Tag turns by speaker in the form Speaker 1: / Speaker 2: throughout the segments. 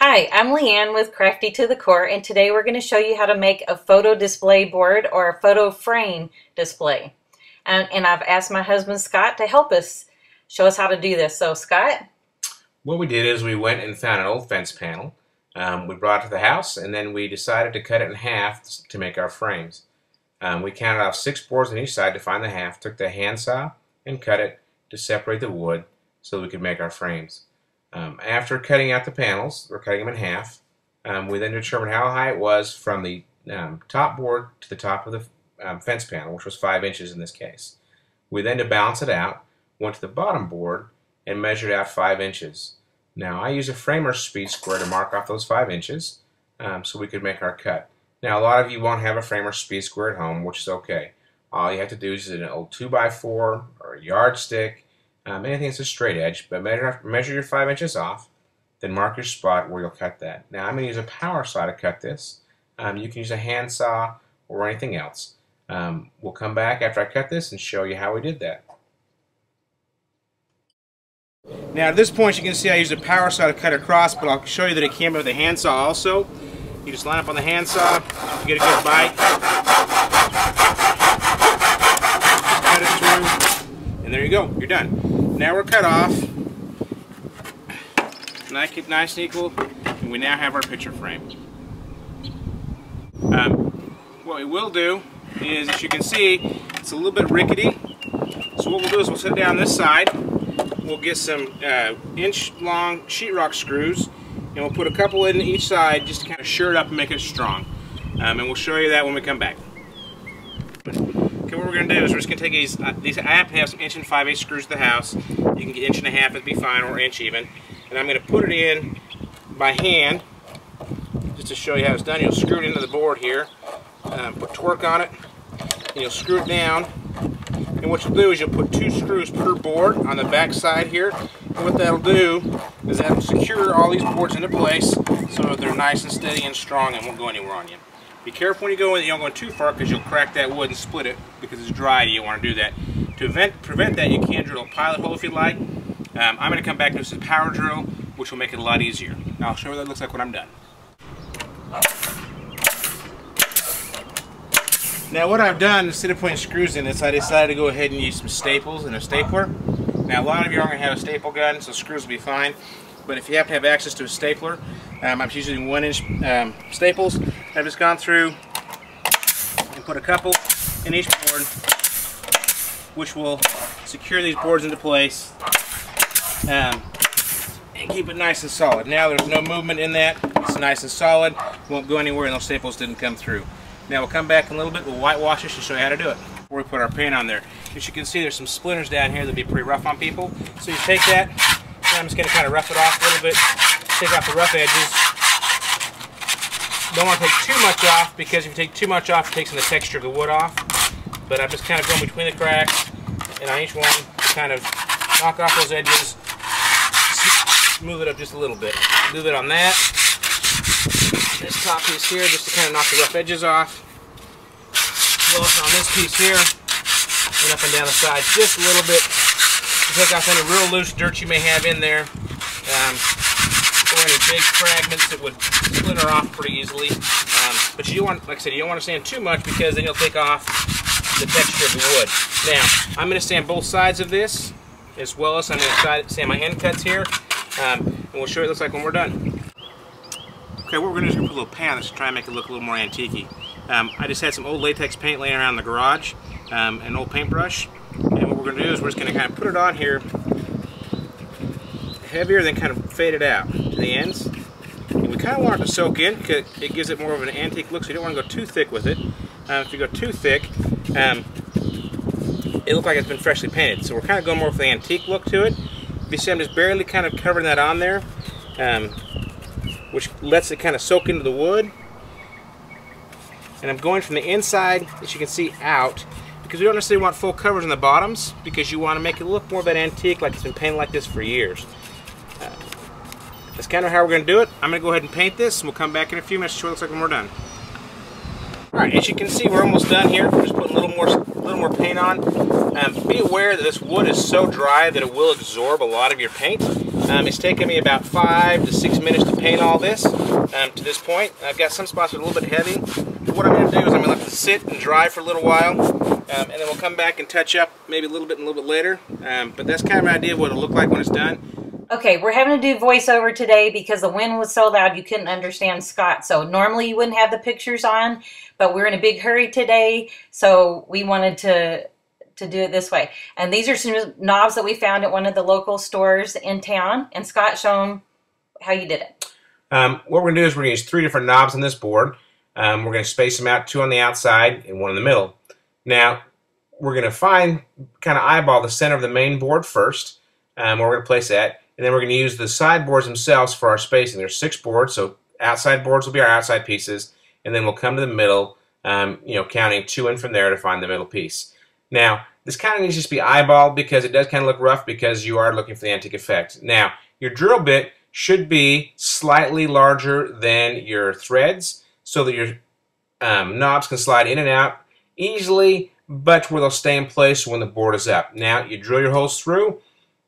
Speaker 1: Hi, I'm Leanne with crafty2thecore, and today we're going to show you how to make a photo display board or a photo frame display. And I've asked my husband Scott to help us show us how to do this. So Scott?
Speaker 2: What we did is we went and found an old fence panel. We brought it to the house, and then we decided to cut it in half to make our frames. We counted off 6 boards on each side to find the half, took the handsaw and cut it to separate the wood so we could make our frames. After cutting out the panels, or cutting them in half, we then determined how high it was from the top board to the top of the fence panel, which was 5 inches in this case. We then, to balance it out, went to the bottom board and measured out 5 inches. Now, I use a framer's speed square to mark off those 5 inches so we could make our cut. Now, a lot of you won't have a framer's speed square at home, which is okay. All you have to do is use an old 2x4 or a yardstick, anything that's a straight edge, but measure your 5 inches off, then mark your spot where you'll cut that. Now, I'm going to use a power saw to cut this. You can use a handsaw or anything else. We'll come back after I cut this and show you how we did that.
Speaker 3: Now at this point you can see I used a power saw to cut across, but I'll show you that it came with a handsaw also. You just line up on the handsaw, get a good bite, cut it through, and there you go, you're done. Now we're cut off, nice and equal, and we now have our picture frame. What we will do is, as you can see, it's a little bit rickety, so what we'll do is we'll sit it down this side. We'll get some inch-long sheetrock screws, and we'll put a couple in each side just to kind of sure it up and make it strong. And we'll show you that when we come back. Okay, what we're going to do is we're just going to take these. I happen to have some 1 5/8 screws at the house. You can get 1 1/2, it'd be fine, or inch even. And I'm going to put it in by hand, just to show you how it's done. You'll screw it into the board here, put torque on it, and you'll screw it down. And what you'll do is you'll put 2 screws per board on the back side here. And what that'll do is that'll secure all these boards into place so that they're nice and steady and strong and won't go anywhere on you. Be careful when you go in, you don't go too far because you'll crack that wood and split it because it's dry. You don't want to do that. To prevent that, you can drill a pilot hole if you'd like. I'm going to come back to this power drill, which will make it a lot easier. Now I'll show you what that looks like when I'm done. Now what I've done, instead of putting screws in this, I decided to go ahead and use some staples and a stapler. Now a lot of you aren't going to have a staple gun, so screws will be fine. But if you happen to have access to a stapler, I'm using 1-inch staples. I've just gone through and put a couple in each board, which will secure these boards into place and keep it nice and solid. Now there's no movement in that. It's nice and solid. Won't go anywhere, and those staples didn't come through. Now we'll come back in a little bit, we'll whitewash this to show you how to do it before we put our paint on there. As you can see, there's some splinters down here that'd be pretty rough on people. So you take that, and I'm just going to kind of rough it off a little bit, take off the rough edges. Don't want to take too much off, because if you take too much off, it takes some of the texture of the wood off. But I'm just kind of going between the cracks, and on each one, kind of knock off those edges, smooth it up just a little bit. Do that on that. This top piece here, just to kind of knock the rough edges off. Well, on this piece here, and up and down the sides just a little bit to take off any real loose dirt you may have in there, or any big fragments that would splinter off pretty easily. But you don't want, like I said, you don't want to sand too much, because then you'll take off the texture of the wood. Now, I'm going to sand both sides of this, as well as I'm going to sand my end cuts here, and we'll show you what it looks like when we're done. Okay, what we're going to do is put a little paint on this to try and make it look a little more antique-y. I just had some old latex paint laying around in the garage, an old paintbrush, and what we're going to do is we're just going to kind of put it on here heavier, then kind of fade it out to the ends. And we kind of want it to soak in, because it gives it more of an antique look, so you don't want to go too thick with it. If you go too thick, it looks like it's been freshly painted, so we're kind of going more for the antique look to it. You see, I'm just barely kind of covering that on there, which lets it kind of soak into the wood. And I'm going from the inside, as you can see, out, because we don't necessarily want full coverage on the bottoms, because you want to make it look more of that antique, like it's been painted like this for years. That's kind of how we're going to do it. I'm going to go ahead and paint this, and we'll come back in a few minutes to show what it looks like when we're done. Alright, as you can see, we're almost done here. We're just putting a little more paint on. Be aware that this wood is so dry that it will absorb a lot of your paint. It's taken me about 5 to 6 minutes to paint all this to this point. I've got some spots that are a little bit heavy. What I'm going to do is I'm going to let it sit and dry for a little while, and then we'll come back and touch up maybe a little bit later. But that's kind of an idea of what it'll look like when it's done.
Speaker 1: Okay, we're having to do voiceover today because the wind was so loud you couldn't understand Scott. So normally you wouldn't have the pictures on, but we're in a big hurry today, so we wanted to do it this way. And these are some knobs that we found at one of the local stores in town. And Scott, show them how you did it.
Speaker 2: What we're going to do is we're going to use 3 different knobs on this board. We're going to space them out, 2 on the outside and 1 in the middle. Now, we're going to kind of eyeball the center of the main board first, where we're going to place that. And then we're going to use the side boards themselves for our spacing. There's 6 boards, so outside boards will be our outside pieces. And then we'll come to the middle, counting 2 in from there to find the middle piece. Now, this kind of needs to just be eyeballed because it does kind of look rough because you are looking for the antique effect. Now, your drill bit should be slightly larger than your threads so that your knobs can slide in and out easily, but where they'll stay in place when the board is up. Now, you drill your holes through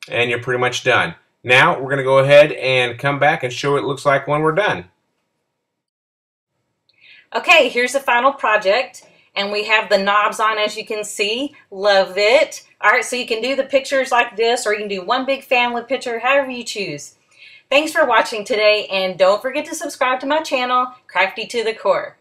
Speaker 2: and you're pretty much done. Now, we're going to go ahead and come back and show what it looks like when we're done.
Speaker 1: Okay, here's the final project. And we have the knobs on, as you can see. Love it. All right, so you can do the pictures like this, or you can do one big family picture, however you choose. Thanks for watching today, and don't forget to subscribe to my channel, Crafty to the Core.